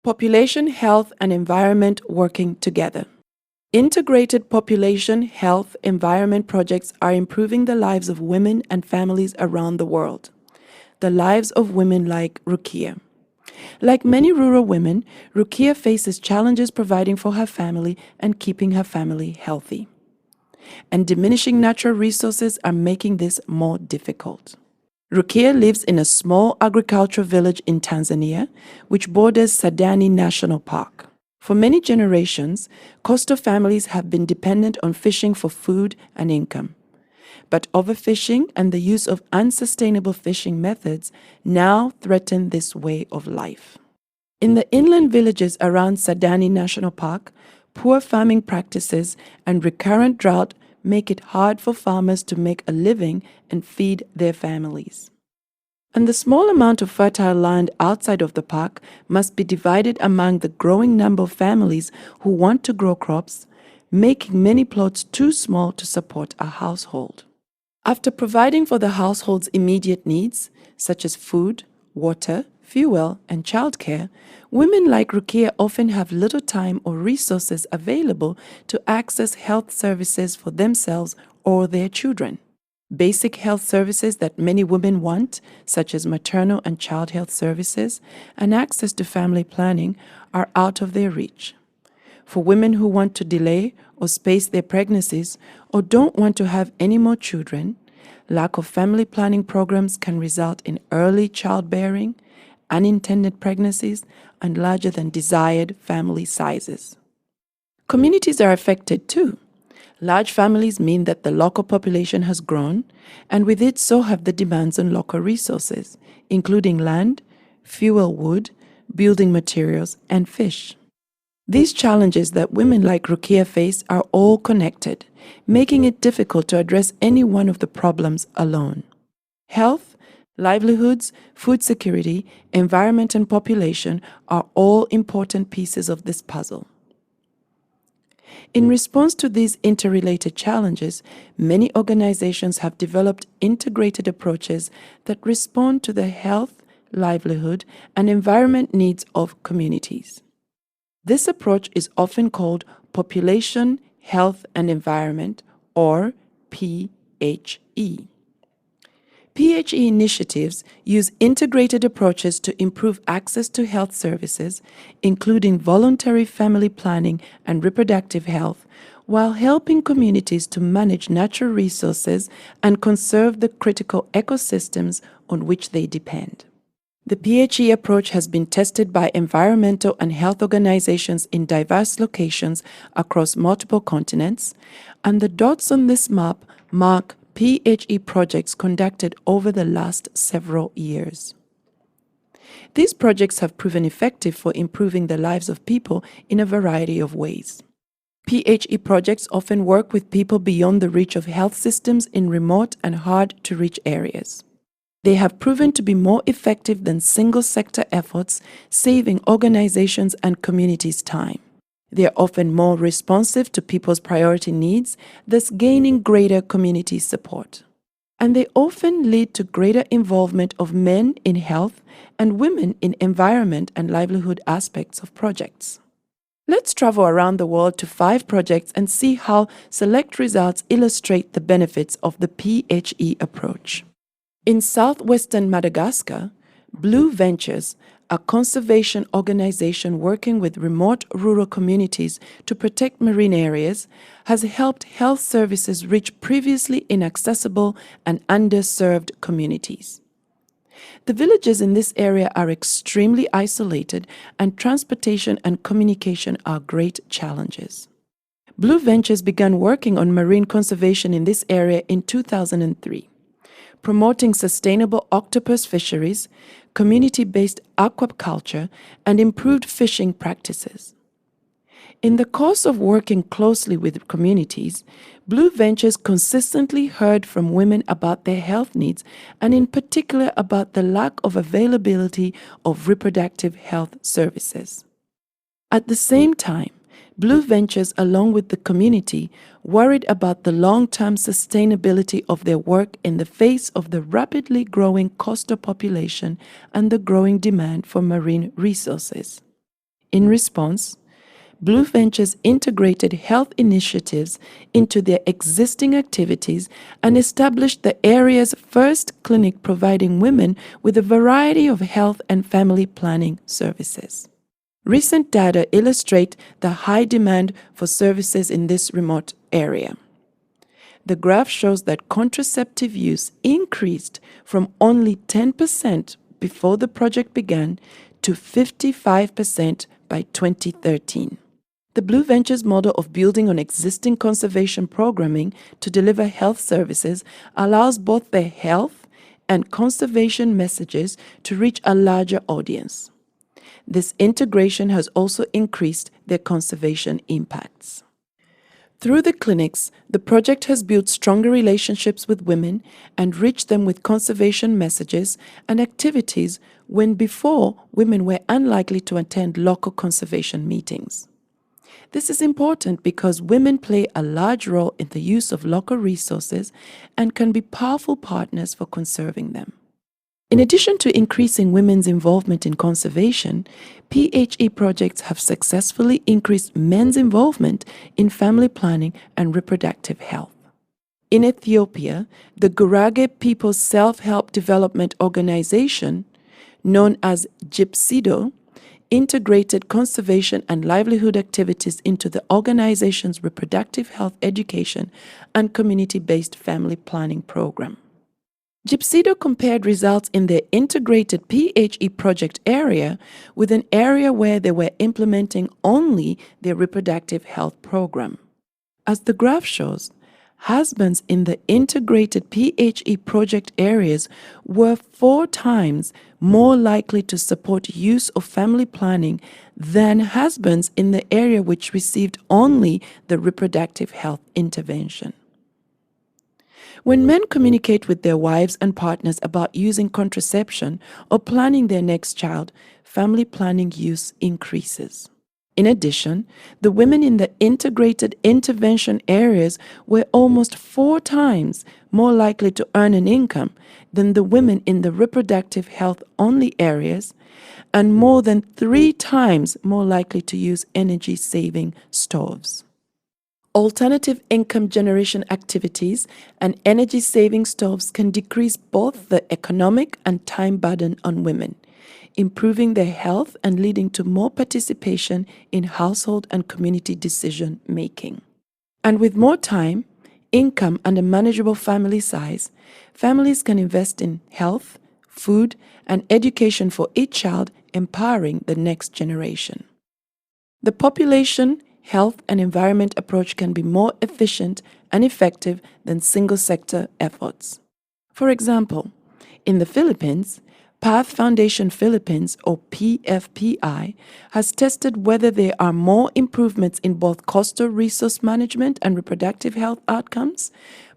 Population health and environment working together. Integrated population health environment projects are improving the lives of women and families around the world. The lives of women like Rukia. Like many rural women, Rukia faces challenges providing for her family and keeping her family healthy. And diminishing natural resources are making this more difficult. Rukia lives in a small agricultural village in Tanzania, which borders Sadani National Park. For many generations, coastal families have been dependent on fishing for food and income. But overfishing and the use of unsustainable fishing methods now threaten this way of life. In the inland villages around Sadani National Park, poor farming practices and recurrent drought make it hard for farmers to make a living and feed their families. And the small amount of fertile land outside of the park must be divided among the growing number of families who want to grow crops, making many plots too small to support a household. After providing for the household's immediate needs, such as food, water, fuel, and childcare, women like Rukia often have little time or resources available to access health services for themselves or their children. Basic health services that many women want, such as maternal and child health services and access to family planning, are out of their reach. For women who want to delay or space their pregnancies or don't want to have any more children, lack of family planning programs can result in early childbearing, unintended pregnancies, and larger than desired family sizes. Communities are affected too. Large families mean that the local population has grown, and with it so have the demands on local resources, including land, fuel wood, building materials, and fish. These challenges that women like Rukia face are all connected, making it difficult to address any one of the problems alone. Health, livelihoods, food security, environment, and population are all important pieces of this puzzle. In response to these interrelated challenges, many organizations have developed integrated approaches that respond to the health, livelihood, and environment needs of communities. This approach is often called Population, Health, and Environment, or PHE. PHE initiatives use integrated approaches to improve access to health services, including voluntary family planning and reproductive health, while helping communities to manage natural resources and conserve the critical ecosystems on which they depend. The PHE approach has been tested by environmental and health organizations in diverse locations across multiple continents, and the dots on this map mark PHE projects conducted over the last several years. These projects have proven effective for improving the lives of people in a variety of ways. PHE projects often work with people beyond the reach of health systems in remote and hard-to-reach areas. They have proven to be more effective than single-sector efforts, saving organizations and communities time. They are often more responsive to people's priority needs, thus gaining greater community support. And they often lead to greater involvement of men in health and women in environment and livelihood aspects of projects. Let's travel around the world to 5 projects and see how select results illustrate the benefits of the PHE approach. In southwestern Madagascar, Blue Ventures, a conservation organization working with remote rural communities to protect marine areas, has helped health services reach previously inaccessible and underserved communities. The villages in this area are extremely isolated, and transportation and communication are great challenges. Blue Ventures began working on marine conservation in this area in 2003. Promoting sustainable octopus fisheries, community-based aquaculture, and improved fishing practices. In the course of working closely with communities, Blue Ventures consistently heard from women about their health needs and in particular about the lack of availability of reproductive health services. At the same time, Blue Ventures, along with the community, worried about the long-term sustainability of their work in the face of the rapidly growing coastal population and the growing demand for marine resources. In response, Blue Ventures integrated health initiatives into their existing activities and established the area's first clinic providing women with a variety of health and family planning services. Recent data illustrate the high demand for services in this remote area. The graph shows that contraceptive use increased from only 10% before the project began to 55% by 2013. The Blue Ventures model of building on existing conservation programming to deliver health services allows both the health and conservation messages to reach a larger audience. This integration has also increased their conservation impacts. Through the clinics, the project has built stronger relationships with women and reached them with conservation messages and activities when before women were unlikely to attend local conservation meetings. This is important because women play a large role in the use of local resources and can be powerful partners for conserving them. In addition to increasing women's involvement in conservation, PHE projects have successfully increased men's involvement in family planning and reproductive health. In Ethiopia, the Gurage People's Self-Help Development Organization, known as GIPSIDO, integrated conservation and livelihood activities into the organization's reproductive health education and community-based family planning program. GIPSIDO compared results in their integrated PHE project area with an area where they were implementing only their reproductive health program. As the graph shows, husbands in the integrated PHE project areas were 4 times more likely to support use of family planning than husbands in the area which received only the reproductive health intervention. When men communicate with their wives and partners about using contraception or planning their next child, family planning use increases. In addition, the women in the integrated intervention areas were almost 4 times more likely to earn an income than the women in the reproductive health only areas, and more than 3 times more likely to use energy-saving stoves. Alternative income generation activities and energy-saving stoves can decrease both the economic and time burden on women, improving their health and leading to more participation in household and community decision-making. And with more time, income, and a manageable family size, families can invest in health, food, and education for each child, empowering the next generation. The population, health, and environment approach can be more efficient and effective than single-sector efforts. For example, in the Philippines, Path Foundation Philippines, or PFPI, has tested whether there are more improvements in both coastal resource management and reproductive health outcomes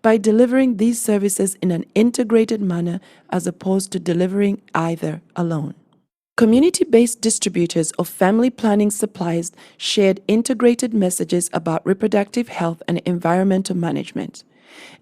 by delivering these services in an integrated manner as opposed to delivering either alone. Community-based distributors of family planning supplies shared integrated messages about reproductive health and environmental management,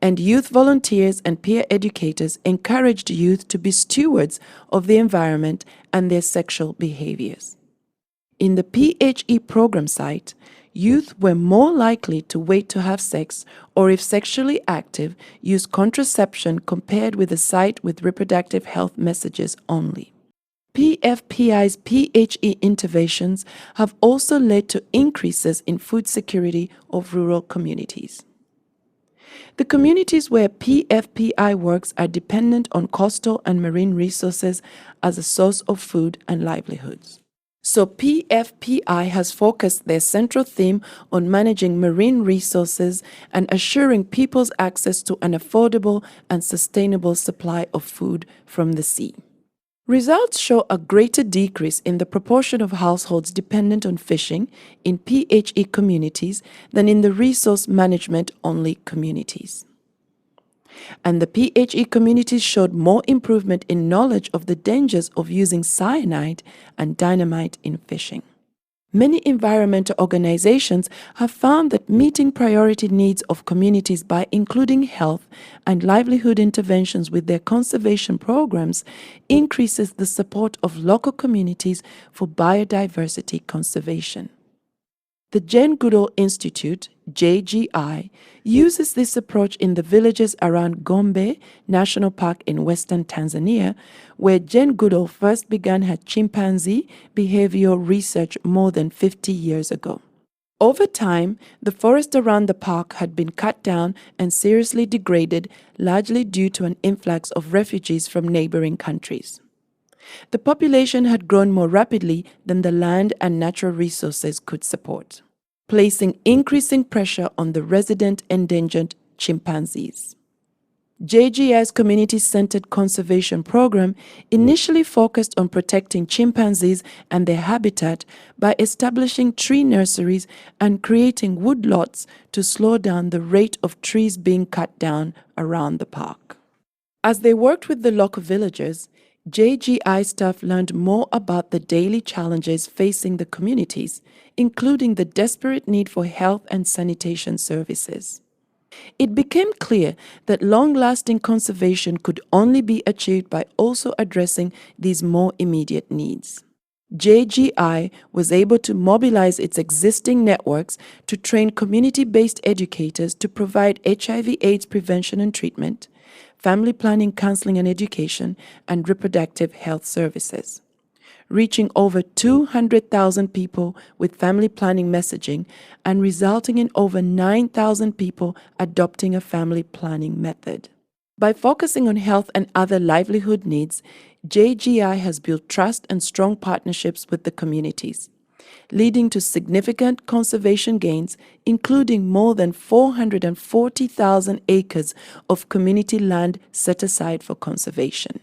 and youth volunteers and peer educators encouraged youth to be stewards of the environment and their sexual behaviors. In the PHE program site, youth were more likely to wait to have sex or, if sexually active, use contraception compared with a site with reproductive health messages only. PFPI's PHE interventions have also led to increases in food security of rural communities. The communities where PFPI works are dependent on coastal and marine resources as a source of food and livelihoods. So PFPI has focused their central theme on managing marine resources and assuring people's access to an affordable and sustainable supply of food from the sea. Results show a greater decrease in the proportion of households dependent on fishing in PHE communities than in the resource management-only communities. And the PHE communities showed more improvement in knowledge of the dangers of using cyanide and dynamite in fishing. Many environmental organizations have found that meeting priority needs of communities by including health and livelihood interventions with their conservation programs increases the support of local communities for biodiversity conservation. The Jane Goodall Institute, JGI, uses this approach in the villages around Gombe National Park in western Tanzania, where Jane Goodall first began her chimpanzee behavioral research more than 50 years ago. Over time, the forest around the park had been cut down and seriously degraded, largely due to an influx of refugees from neighboring countries. The population had grown more rapidly than the land and natural resources could support, placing increasing pressure on the resident endangered chimpanzees. JGI's community-centered conservation program initially focused on protecting chimpanzees and their habitat by establishing tree nurseries and creating woodlots to slow down the rate of trees being cut down around the park. As they worked with the local villagers, JGI staff learned more about the daily challenges facing the communities, including the desperate need for health and sanitation services. It became clear that long-lasting conservation could only be achieved by also addressing these more immediate needs. JGI was able to mobilize its existing networks to train community-based educators to provide HIV/AIDS prevention and treatment, family planning, counseling and education, and reproductive health services, reaching over 200,000 people with family planning messaging and resulting in over 9,000 people adopting a family planning method. By focusing on health and other livelihood needs, JGI has built trust and strong partnerships with the communities, leading to significant conservation gains, including more than 440,000 acres of community land set aside for conservation.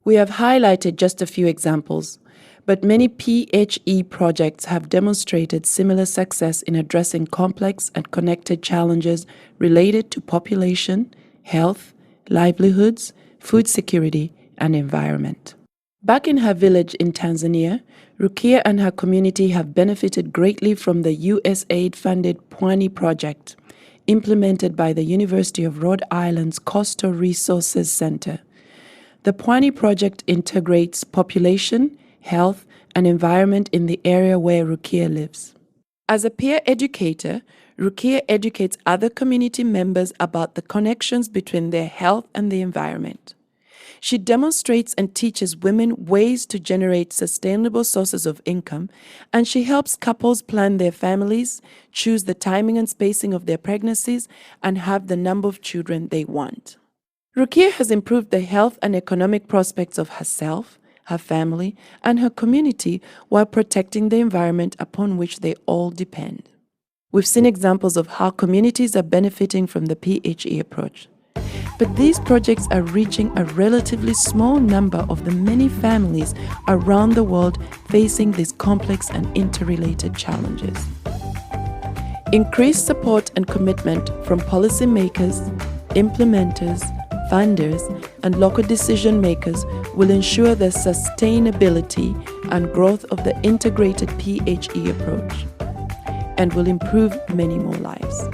We have highlighted just a few examples, but many PHE projects have demonstrated similar success in addressing complex and connected challenges related to population, health, livelihoods, food security, and environment. Back in her village in Tanzania, Rukia and her community have benefited greatly from the USAID-funded Pwani project, implemented by the University of Rhode Island's Coastal Resources Center. The Pwani project integrates population, health, and environment in the area where Rukia lives. As a peer educator, Rukia educates other community members about the connections between their health and the environment. She demonstrates and teaches women ways to generate sustainable sources of income, and she helps couples plan their families, choose the timing and spacing of their pregnancies, and have the number of children they want. Rukia has improved the health and economic prospects of herself, her family, and her community while protecting the environment upon which they all depend. We've seen examples of how communities are benefiting from the PHE approach. But these projects are reaching a relatively small number of the many families around the world facing these complex and interrelated challenges. Increased support and commitment from policymakers, implementers, funders, and local decision makers will ensure the sustainability and growth of the integrated PHE approach and will improve many more lives.